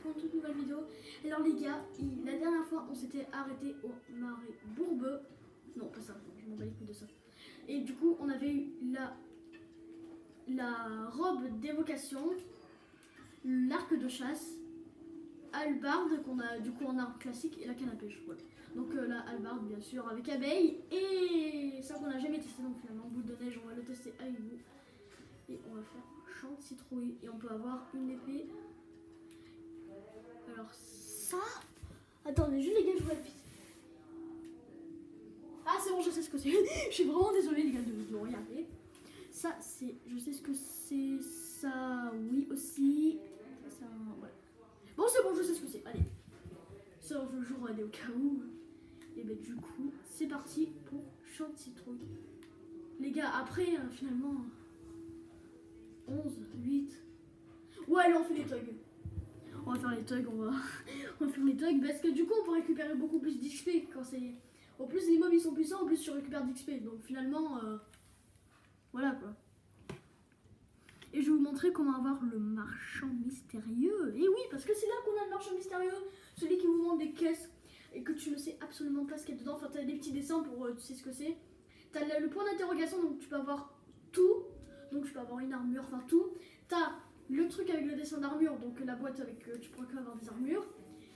pour une toute nouvelle vidéo. Alors les gars, la dernière fois on s'était arrêté au marais Bourbeux. Non pas ça, je m'en bats les couilles de ça. Et du coup on avait eu la robe d'évocation, l'arc de chasse, hallebarde qu'on a du coup en arme classique et la canne à pêche. Voilà. Donc la hallebarde bien sûr avec abeille et ça qu'on n'a jamais testé, donc finalement boule de neige on va le tester avec vous. Et on va faire champ de citrouille et on peut avoir une épée. Alors ça, attendez juste les gars, je vois vite. Ah c'est bon, je sais ce que c'est. Je suis vraiment désolée les gars de regarder. Ça c'est, je sais ce que c'est. Ça oui aussi. Ça voilà. Bon c'est bon, je sais ce que c'est. Allez. Ça je joue au cas où. Et ben du coup c'est parti pour champ de citrouille. Les gars après finalement 11, 8. Ouais allez on fait les thugs. On va faire les thugs, on va faire les thugs parce que du coup on peut récupérer beaucoup plus d'XP quand c'est. En plus les mobs ils sont puissants, en plus tu récupères d'XP donc finalement voilà quoi. Et je vais vous montrer comment avoir le marchand mystérieux. Et oui parce que c'est là qu'on a le marchand mystérieux, celui qui vous vend des caisses et que tu ne sais absolument pas ce qu'il y a dedans. Enfin t'as des petits dessins pour tu sais ce que c'est. T'as le point d'interrogation donc tu peux avoir tout, donc tu peux avoir une armure, enfin tout. T'as le truc avec le dessin d'armure, donc la boîte avec tu pourras quand avoir des armures.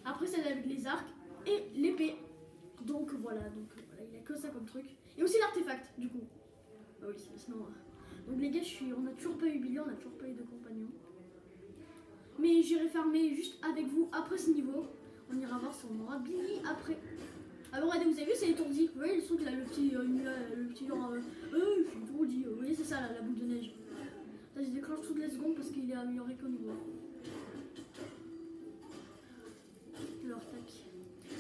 Après celle avec les arcs et l'épée. Donc voilà, il n'y a que ça comme truc. Et aussi l'artefact du coup. Ah oui, sinon. Donc les gars, on n'a toujours pas eu Billy, on n'a toujours pas eu de compagnon. Mais j'irai farmer juste avec vous après ce niveau. On ira voir si on aura Billy après. Ah bon, regardez, vous avez vu, c'est étourdi. Vous voyez le son qu'il a, le petit genre. Je suis étourdi. Vous voyez, c'est ça la boule de neige. Là, je déclenche toutes les secondes parce qu'il est amélioré qu'au niveau. Alors, tac.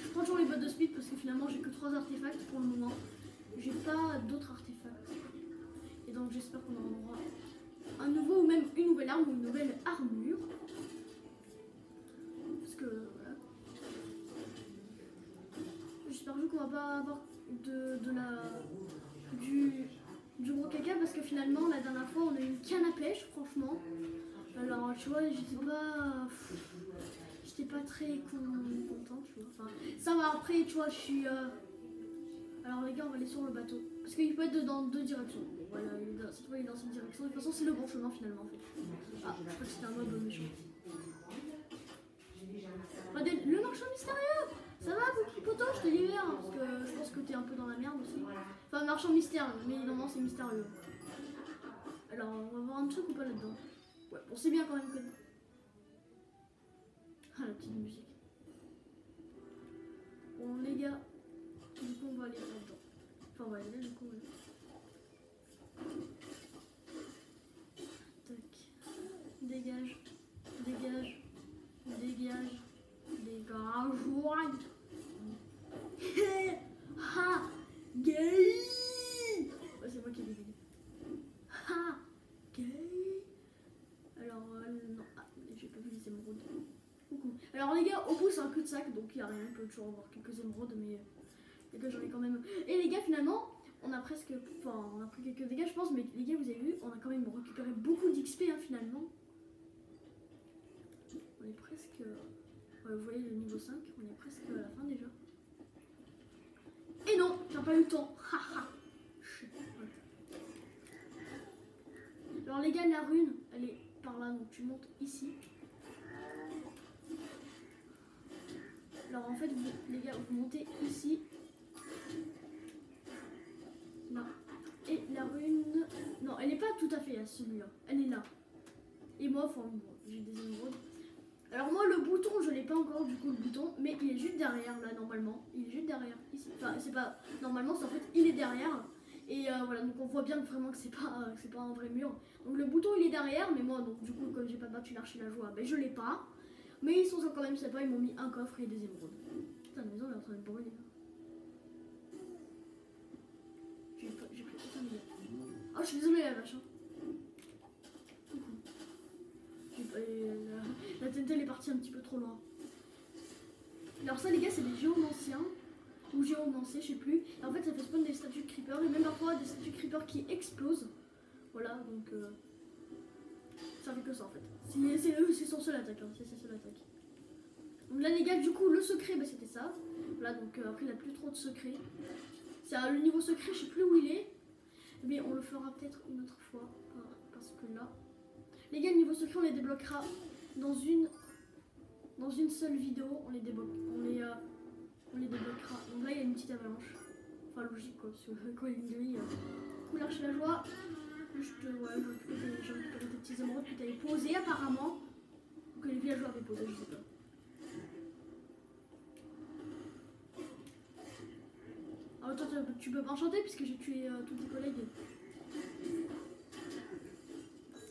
Je prends toujours les bottes de speed parce que finalement, j'ai que 3 artefacts pour le moment. J'ai pas d'autres artefacts. Et donc, j'espère qu'on en aura un nouveau ou même une nouvelle arme ou une nouvelle armure. Parce que, voilà. J'espère juste qu'on va pas avoir du gros caca parce que finalement la dernière fois on a eu une canne à pêche franchement. Alors tu vois j'étais pas très contente tu vois. Enfin, ça va après tu vois je suis alors les gars on va aller sur le bateau parce qu'il peut être dans deux directions. Bon, voilà cette fois il est dans cette direction. De toute façon c'est le bon chemin finalement en fait. Ah je crois que c'était un mode méchant. Regardez le marchand mystérieux. Ça va, petit poteau, je te libère, hein, parce que je pense que t'es un peu dans la merde aussi. Enfin, marchand mystère, mais normalement c'est mystérieux. Alors, on va voir un truc ou pas là-dedans. Ouais, on sait bien quand même que... Ah, la petite musique. Bon, les gars, du coup, on va aller là-dedans. Enfin, on va aller là, du coup, voilà. Tac. Dégage. Dégage. Dégage. Dégage. Ha! Gay! Ouais, c'est moi qui ai dit. Ha! Gay! Alors, non. Ah, j'ai pas vu les émeraudes. Coucou. Alors, les gars, au bout, c'est un cul-de-sac, donc il n'y a rien. On peut toujours avoir quelques émeraudes, mais les gars, j'en ai quand même. Et les gars, finalement, on a presque. Enfin, on a pris quelques dégâts, je pense, mais les gars, vous avez vu, on a quand même récupéré beaucoup d'XP, hein, finalement. On est presque. Ouais, vous voyez le niveau 5, on est presque à la fin déjà. Et non, j'ai pas eu le temps. Alors les gars, la rune, elle est par là, donc tu montes ici. Alors en fait, les gars, vous montez ici. Là. Et la rune... Non, elle n'est pas tout à fait à celui-là. Elle est là. Et moi, enfin, j'ai des émeraudes. Alors moi le bouton je l'ai pas encore du coup le bouton, mais il est juste derrière là normalement, il est juste derrière ici, enfin c'est pas normalement c'est en fait il est derrière et voilà donc on voit bien vraiment que c'est pas un vrai mur, donc le bouton il est derrière mais moi donc du coup comme j'ai pas battu l'archi-la-joie ben je l'ai pas, mais ils sont quand même sympas, ils m'ont mis un coffre et des émeraudes. Putain la maison elle est en train de brûler. J'ai pris tout ça. Oh je suis désolée la vache. La TNT est partie un petit peu trop loin. Alors ça les gars c'est des géomanciens ou géomanciens je sais plus. Et en fait ça fait spawn des statues de creeper et même parfois des statues de creeper qui explosent. Voilà donc ça fait que ça en fait. C'est son seul attaque, hein. C'est sa seule attaque. Donc là les gars, du coup le secret bah, c'était ça. Voilà, donc après il n'y a plus trop de secrets. C'est le niveau secret, je sais plus où il est. Mais on le fera peut-être une autre fois. Parce que là... Les gars, le niveau secret on les débloquera dans une seule vidéo. On les débloquera. Donc là il y a une petite avalanche. Enfin logique quoi, parce que quand il y a une grille, couleur chez la joie. Juste, ouais, j'ai récupéré des petits émeraudes que tu avais posés apparemment. Ou que les villageois avaient posés, je sais pas. Alors toi tu peux pas enchanter puisque j'ai tué tous tes collègues.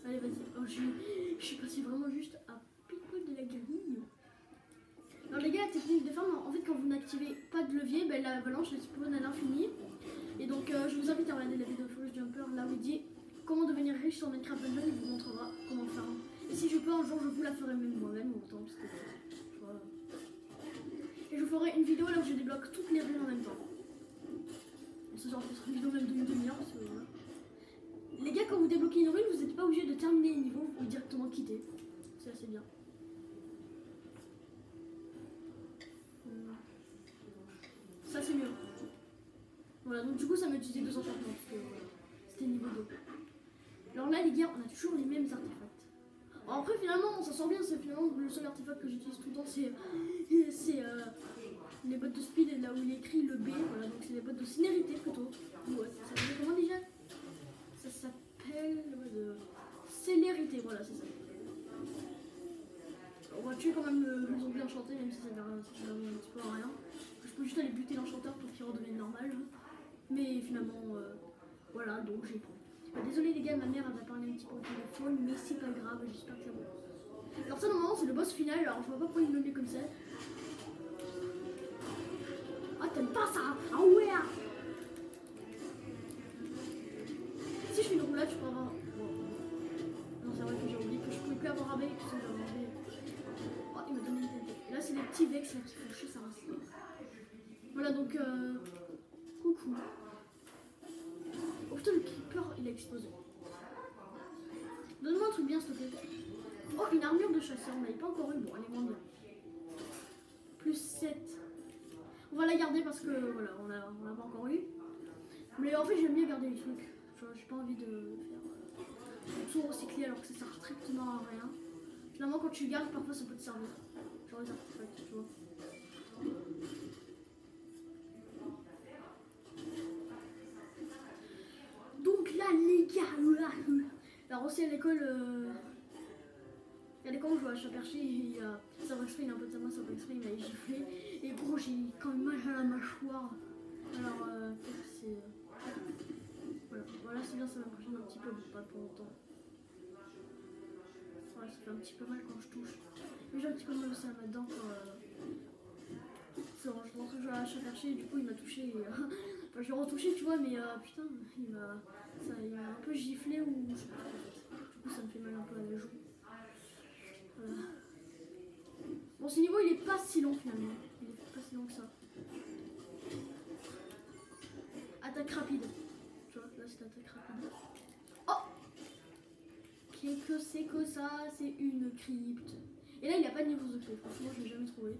Allez vas-y, oh, je suis passé vraiment juste à picoler de la grille. Alors les gars, la technique de ferme, en fait quand vous n'activez pas de levier, ben, l'avalanche elle spawn à l'infini. Et donc je vous invite à regarder la vidéo de Forest Jumper là où il dit comment devenir riche sur Minecraft Dungeon, il vous montrera comment faire. Et si je peux un jour je vous la ferai même moi-même autant parce que voilà. Et je vous ferai une vidéo là où je débloque toutes les runes en même temps. Et ce genre peut-être une vidéo même d'une demi-heure parce que voilà. Les gars, quand vous débloquez une rune, vous n'êtes pas obligé de terminer le niveau, vous pouvez directement quitter. C'est assez bien. Ça c'est mieux. Voilà, donc du coup ça m'a utilisé 2 enchantements parce que voilà, c'était niveau 2. Alors là les gars, on a toujours les mêmes artefacts. Alors après finalement on s'en sort bien, c'est finalement le seul artefact que j'utilise tout le temps, c'est les bottes de speed et là où il est écrit le B, voilà, donc c'est les bottes de célérité plutôt. Ouais, ça s'appelle comment déjà? Ça s'appelle de célérité, voilà c'est ça. On va tuer quand même le zombie enchanté même si ça sert un petit peu à rien. Je peux juste aller buter l'enchanteur pour qu'il redevienne normal. Mais finalement, voilà, donc j'ai pris. Désolé les gars, ma mère elle va parler un petit peu au téléphone, mais c'est pas grave, j'espère que c'est bon. Alors ça normalement c'est le boss final, alors je vois pas pourquoi il me le met comme ça. Ah t'aimes pas ça? Ah ouais. Si je fais une roulade, je peux avoir... Bon. Non c'est vrai que j'ai oublié que je pouvais plus avoir abeille, parce que j'avais enlevé... Oh il m'a donné une tête. Et là c'est les petits vex là qui font chier sa race. Voilà donc coucou. Oh putain le creeper il a explosé. Donne-moi un truc bien s'il te plaît. Oh une armure de chasseur, on n'avait pas encore eu, bon elle est moins bien. Plus 7. On va la garder parce que voilà, on l'a pas encore eu. Mais en fait j'aime bien garder les trucs. J'ai pas envie de faire tout recycler alors que ça sert strictement à rien. Finalement quand tu gardes parfois ça peut te servir. Genre les artefacts, tu vois. Donc là les gars, alors aussi à l'école, où je vais à Chaperché, il y a Sabrextré, il y a un peu de moi, Sabrextré, il m'a giflé. Et gros j'ai quand même mal à la mâchoire. Alors c'est... Voilà c'est bien, ça m'impressionne un petit peu, mais pas pour longtemps. Voilà, ça fait un petit peu mal quand je touche. Mais j'ai un petit peu mal aussi à ma dent quand... C'est bon, je rentre à Chaperché et du coup il m'a touché. Et, enfin je l'ai retouché tu vois, mais putain, il m'a un peu giflé ou je sais pas en fait. Du coup ça me fait mal un peu à la joue. Voilà. Bon ce niveau il est pas si long finalement. Il est pas si long que ça. Attaque rapide. Tu vois, là c'est attaque rapide. Oh! Qu'est-ce que c'est que ça? C'est une crypte. Et là il n'y a pas de niveau secret, franchement je l'ai jamais trouvé.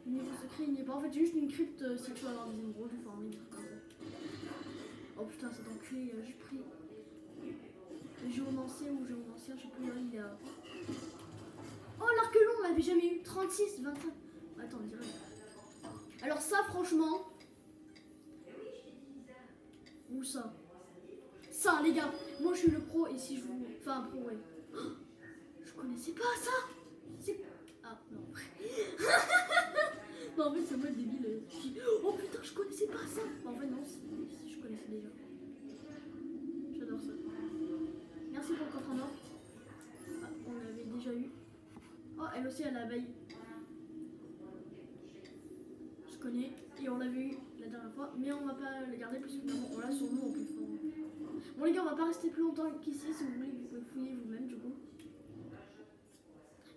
Le niveau secret il n'y est pas. En fait c'est juste une crypte si tu veux avoir des émeraudes, enfin des trucs comme ça. Oh putain cet enculé, j'ai pris géomancien ou géomancien, je sais plus là il a... Oh l'arc-long on l'avait jamais eu, 36, 25. Attends on dirait. Alors ça franchement... Où ça? Ça les gars, moi je suis le pro et si je vous... Enfin pro ouais. Oh, je connaissais pas ça. C'est... Ah non. Non en fait c'est moi le débile. Oh putain je connaissais pas ça. En fait non, je connaissais déjà. J'adore ça. Merci pour le coffre en or. Ah, on l'avait déjà eu. Oh elle aussi elle a abeille. Je connais. Et on l'avait eu la dernière fois. Mais on va pas le garder parce que on l'a sur nous en plus. Bon les gars on va pas rester plus longtemps qu'ici. Si vous voulez vous pouvez fouiller vous-même du coup.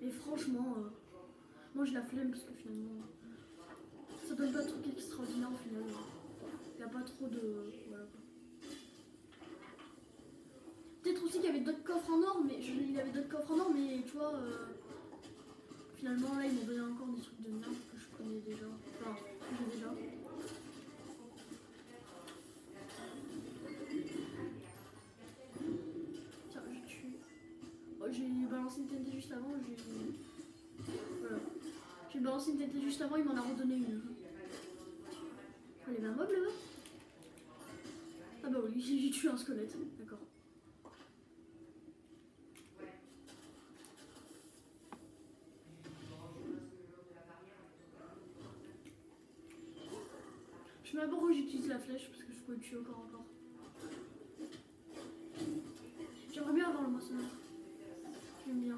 Et franchement moi je la flemme parce que finalement ça donne pas de trucs extraordinaires au final. Il n'y a pas trop de... Voilà. Peut-être aussi qu'il y avait d'autres coffres en or, mais il y avait d'autres coffres en or, mais tu vois, finalement finalement, là, ils m'ont donné encore des trucs de merde que je connais déjà. Enfin, que j'ai déjà. Tiens, je tue. Oh, j'ai balancé une TNT juste avant, voilà. J'ai balancé une TNT juste avant, il m'en a redonné une. Il y avait un mob là-bas? Ah bah oui, j'ai tué un squelette, d'accord. Je sais même pas pourquoi j'utilise la flèche parce que je peux le tuer encore. J'aimerais bien avoir le moissonneur. J'aime bien.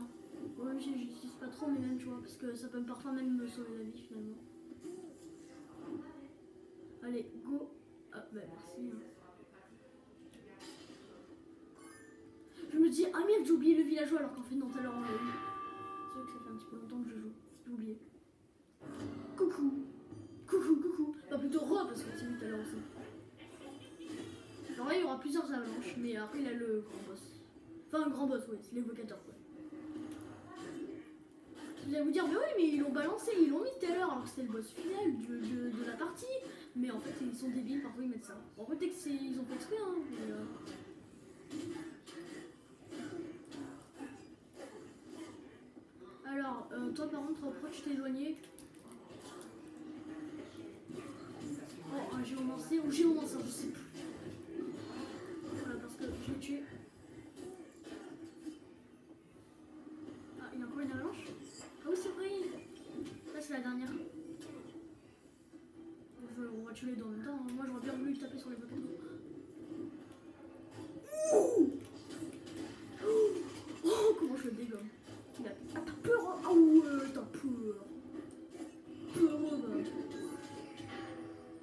Ouais, j'utilise pas trop, mais même tu vois, parce que ça peut parfois même me sauver la vie finalement. Allez, go. Ah bah merci. Je me dis, ah merde, j'ai oublié le villageois alors qu'en fait non, tout à l'heure on l'a eu. C'est vrai que ça fait un petit peu longtemps que je joue. J'ai oublié. Coucou. Coucou. Enfin plutôt parce que c'est lui tout à l'heure aussi. Alors là il y aura plusieurs avalanches, mais après il a le grand boss. Enfin un grand boss, oui, c'est l'évocateur quoi. Vous allez vous dire, mais oui, mais ils l'ont balancé, ils l'ont mis tout à l'heure alors que c'était le boss final de la partie. Mais en fait ils sont débiles, parfois ils mettent ça. Bon, peut-être qu'ils ont fait exprès, hein. Mais, alors, toi par contre, pourquoi tu t'es éloigné? Oh, un géomancien ou géomancien, je sais plus. Voilà, parce que je l'ai tué. Ah, il y a encore une avalanche? Ah oui, c'est vrai. Là, c'est la dernière. On va tuer les deux en même temps. Moi, j'aurais bien voulu taper sur les bâtons. Oh, comment je le dégomme. Ah, t'as peur, hein? Ah ouais, t'as peur.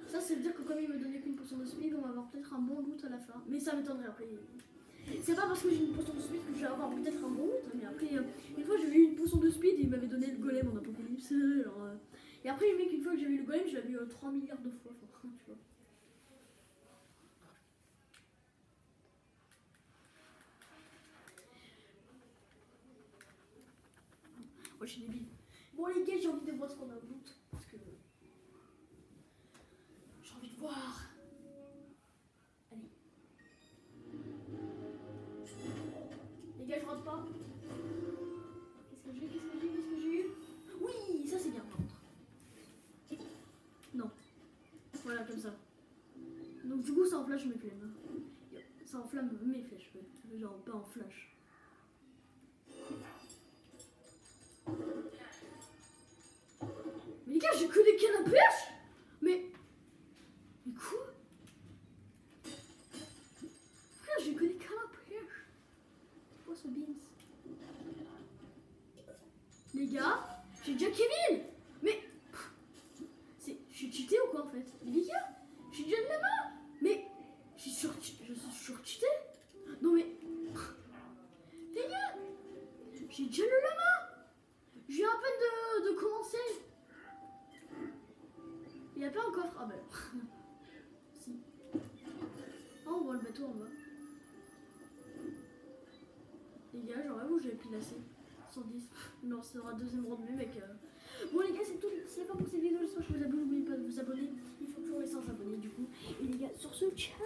Ça, c'est veut dire que comme il me donnait qu'une potion de speed, on va avoir peut-être un bon loot à la fin. Mais ça m'étonnerait après. C'est pas parce que j'ai une potion de speed que je vais avoir peut-être un bon loot. Mais après, une fois j'avais eu une potion de speed et il m'avait donné le golem en apocalypse. Alors, et après, le mec, une fois que j'ai eu le golem, je l'avais eu 3 milliards de fois. Enfin, tu vois. Oh, je suis débile. Bon, les gars, j'ai envie de voir ce qu'on a au loot. Parce que. J'ai envie de voir. Allez. Les gars, je rentre pas. Qu'est-ce que j'ai eu? Oui, ça c'est bien par contre. Non. Voilà, comme ça. Donc du coup, ça enflamme mes flammes. Ça enflamme mes flèches, ouais. Genre pas en flash. Mais les gars, j'ai que des cannes à pêche. Mais quoi? Frère, j'ai que des cannes à pêche. Quoi ce beans? Les gars, j'ai déjà Kevin. Mais je suis cheaté ou quoi en fait? Les gars, j'ai déjà de la main. Mais je suis surcheaté. Non mais les gars, j'ai déjà le lama. Je viens à peine de commencer. Il n'y a pas un coffre. Ah ben. Si. Ah, on voit le bateau en bas. Les gars, genre là où j'avais pris assez 110. Non, ça sera deuxième round mais mec. Bon les gars, c'est tout. C'est la fin pour cette vidéo. J'espère que vous avez. N'oubliez pas de vous abonner. Il faut toujours les 100 abonnés du coup. Et les gars, sur ce, ciao.